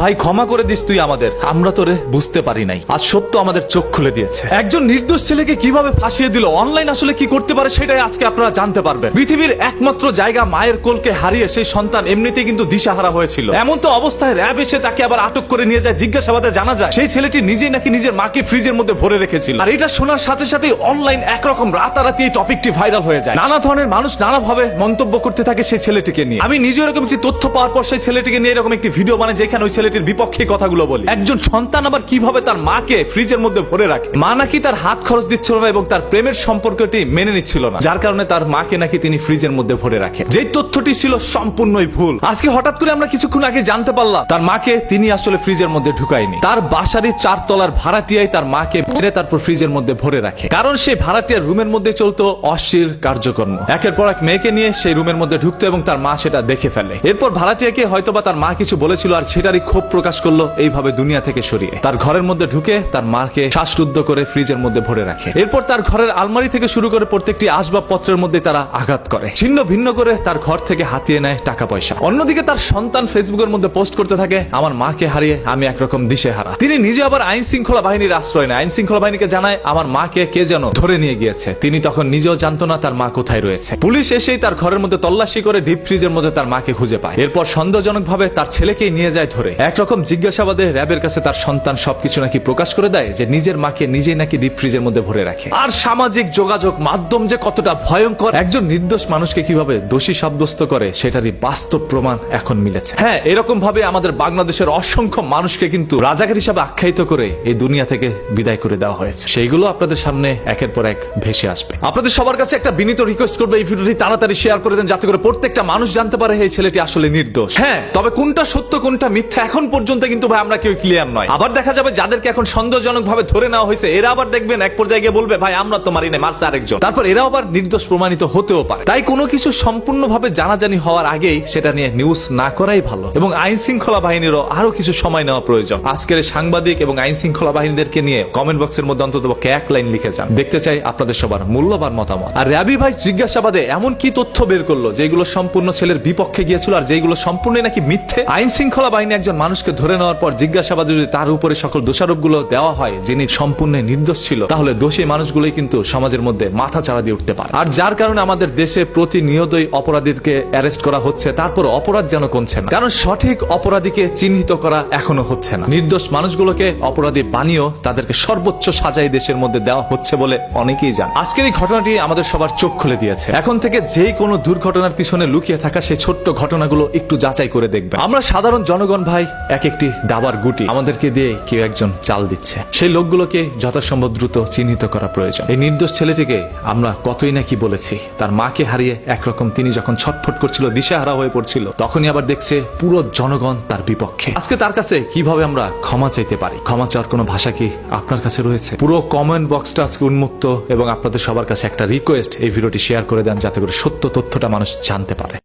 ভাই ক্ষমা করে দিস তুই আমাদের, আমরা তোরে বুঝতে পারি নাই। আজ সত্য আমাদের চোখ খুলে দিয়েছে। একজন নির্দোষ ছেলেকে কিভাবে ফাঁসিয়ে দিল, অনলাইন আসলে কি করতে পারে সেটাই আজকে আপনারা জানতে পারবেন। পৃথিবীর একমাত্র জায়গা মায়ের কোলকে হারিয়ে সেই সন্তান এমনিতেই কিন্তু দিশাহারা হয়েছিল। এমন তো অবস্থায় র‍্যাব এসে তাকে আবার আটক করে নিয়ে যায়। জিজ্ঞাসাবাদে জানা যায় সেই ছেলেটি নিজেই নাকি নিজের মাকে ফ্রিজের মধ্যে ভরে রেখেছিল। আর এটা শোনার সাথে সাথে অনলাইন একরকম রাতারাতি এই টপিকটি ভাইরাল হয়ে যায়। নানা ধরনের মানুষ নানাভাবে মন্তব্য করতে থাকে সেই ছেলেটিকে নিয়ে। আমি নিজে এরকম একটি তথ্য পাওয়ার পর সেই ছেলেটিকে নিয়ে এরকম একটি ভিডিও বানাই যেখানে ওই ছেলেটির বিপক্ষে কথাগুলো বলি। একজন সন্তান আবার কিভাবে তার মাকে ফ্রিজের মধ্যে ভরে রাখে। মা নাকি তার হাত খরচ দিচ্ছিল না এবং তার প্রেমের সম্পর্কটি মেনে নিচ্ছিল না, যার কারণে তার মাকে নাকি তিনি ফ্রিজের মধ্যে ভরে রাখে। যে তথ্যটি ছিল সম্পূর্ণই ভুল। আজকে হঠাৎ করে আমরা কিছুক্ষণ আগে জানতে পারলাম তার মাকে তিনি আসলে ফ্রিজের মধ্যে ঢুকায়নি। তার বাসারই 4 তলার ভাড়াটিয়াই তার মাকে মেরে তারপর ফ্রিজের মধ্যে ভরে রাখে। কারণ সেই ভাড়াটিয়ার রুমের মধ্যে চলতো অশ্লীল কার্যক্রম। একের পর এক মেয়েকে নিয়ে সেই রুমের মধ্যে ঢুকতো এবং তার মা সেটা দেখে ফেলে। এরপর ভাড়াটিয়াকে হয়তোবা তার মা কিছু বলেছিল আর সেটারই ক্ষোভ প্রকাশ করলো এইভাবে দুনিয়া থেকে সরিয়ে তার ঘরের মধ্যে ঢুকে তার মাকে শ্বাসরুদ্ধ করে ফ্রিজের মধ্যে ভরে রাখে। এরপর তার ঘরের আলমারি থেকে শুরু করে প্রত্যেকটি আসবাবপত্রের মধ্যে তারা আঘাত করে, ছিন্ন ভিন্ন করে তার ঘর থেকে হাতিয়ে নেয় টাকা পয়সা। অন্যদিকে তার সন্তান ফেসবুকের মধ্যে পোস্ট করতে থাকে, আমার মাকে হারিয়ে আমি একরকম দিশেহারা। তিনি নিজে আবার আইন শৃঙ্খলা বাহিনীর আশ্রয় নেয়। আইন শৃঙ্খলা বাহিনীকে জানায় আমার মাকে কে যেন ধরে নিয়ে গিয়েছে। তিনি তখন নিজেও জানতো না তার মা কোথায় রয়েছে। পুলিশ এসেই তার ঘরের মধ্যে তল্লাশি করে ডিপ ফ্রিজের মধ্যে তার মাকে খুঁজে পায়। এরপর সন্দেহজনক ভাবে তার ছেলেকেই নিয়ে যায় ধরে। একরকম জিজ্ঞাসাবাদে র‍্যাবের কাছে তার সন্তান সবকিছু নাকি প্রকাশ করে দেয় যে নিজের মাকে নিজেই নাকি ডিপ ফ্রিজের মধ্যে ভরে রাখে। আর সামাজিক যোগাযোগ মাধ্যম যে কতটা ভয়ঙ্কর, একজন নির্দোষ মানুষকে কিভাবে দোষী সাব্যস্ত করে সেটারই বাস্তব প্রমাণ এখন মিলেছে। হ্যাঁ, এরকম ভাবে আমাদের বাংলাদেশের অসংখ্য মানুষকে কিন্তু রাজাকার হিসাবে আখ্যায়িত করে এই দুনিয়া থেকে বিদায় করে দেওয়া হয়েছে। সেইগুলো আপনাদের সামনে একের পর এক ভেসে আসবে। আপনাদের সবার কাছে একটা বিনীত রিকোয়েস্ট করবে, এই ভিডিওটি তাড়াতাড়ি শেয়ার করে দেন যাতে করে প্রত্যেকটা মানুষ জানতে পারে এই ছেলেটি আসলে নির্দোষ। হ্যাঁ, তবে কোনটা সত্য কোনটা মিথ্যা এখন পর্যন্ত কিন্তু ভাই আমরা কেউ ক্লিয়ার নয়। আবার দেখা যাবে যাদেরকে এখন সন্দেহজনক ভাবে ধরে নেওয়া হয়েছে এরা আবার দেখবেন এক পর্যায়ে গিয়ে বলবে ভাই আমরা তো মারি নাই, মারছে আরেকজন। তারপর এরাও আবার নির্দোষ প্রমাণিত হতেও পারে। তাই কোনো কিছু সম্পূর্ণভাবে জানাজানি হওয়ার আগেই সেটা নিয়ে নিউজ না করাই ভালো এবং আইন শৃঙ্খলা বাহিনীরও আরো কিছু সময় নেওয়া প্রয়োজন। আজকের সাংবাদিক এবং আইন শৃঙ্খলা বাহিনীদেরকে নিয়ে কমেন্ট বক্সের মধ্যে অন্তত এক লাইন লিখে যান, দেখতে চাই আপনাদের সবার মূল্যবান মতামত। আর র‍্যাবি ভাই জিজ্ঞাসাবাদে এমন কি তথ্য বের করলো যেগুলো সম্পূর্ণ ছেলের বিপক্ষে গিয়েছিল আর যেগুলো সম্পূর্ণ নাকি মিথ্যে। আইন শৃঙ্খলা বাহিনী একজন মানুষকে ধরে নেওয়ার পর জিজ্ঞাসাবাদে যদি তার উপরে সকল দোষারোপগুলো দেওয়া হয় যিনি সম্পূর্ণ নির্দোষ ছিল, তাহলে দোষী মানুষগুলোই কিন্তু সমাজের মধ্যে মাথা চাড়া দিয়ে উঠতে পারে। আর যার কারণে আমাদের দেশে প্রতিনিয়তই অপরাধীকে অ্যারেস্ট করা হচ্ছে, তারপর অপরাধ যেন কমছে না। কারণ সঠিক অপরাধীকে চিহ্নিত করা এখনো হচ্ছে না। নির্দোষ মানুষগুলোকে অপরাধী বানিয়েও তাদেরকে সর্বোচ্চ সাজাই দেশের মধ্যে দেওয়া হচ্ছে বলে অনেকেই জানে। আজকের এই ঘটনাটি আমাদের সবার চোখ খুলে দিয়েছে। এখন থেকে যেই কোনো দুর্ঘটনার পিছনে লুকিয়ে থাকা সেই ছোট্ট ঘটনাগুলো একটু যাচাই করে দেখবেন। আমরা সাধারণ জনগণ ভাই এক একটি দাবার গুটি আমাদেরকে দিয়ে কেউ একজন চাল দিচ্ছে, সেই লোকগুলোকে যথাসম্ভব দ্রুত চিহ্নিত করা প্রয়োজন। এই নির্দোষ ছেলেটিকে আমরা কতই নাকি বলেছি, তার মাকে হারিয়ে একরকম তিনি যখন ছটফট করছিল, দিশেহারা হয়ে পড়ছিল, তখনই আবার দেখছে পুরো জনগণ তার বিপক্ষে। আজকে তার কাছে কিভাবে আমরা ক্ষমা চাইতে পারি? ক্ষমা চাওয়ার কোনো ভাষা কি আপনার কাছে রয়েছে? পুরো কমেন্ট বক্সটা আজকে উন্মুক্ত এবং আপনাদের সবার কাছে একটা রিকোয়েস্ট, এই ভিডিওটি শেয়ার করে দেন যাতে করে সত্য তথ্যটা মানুষ জানতে পারে।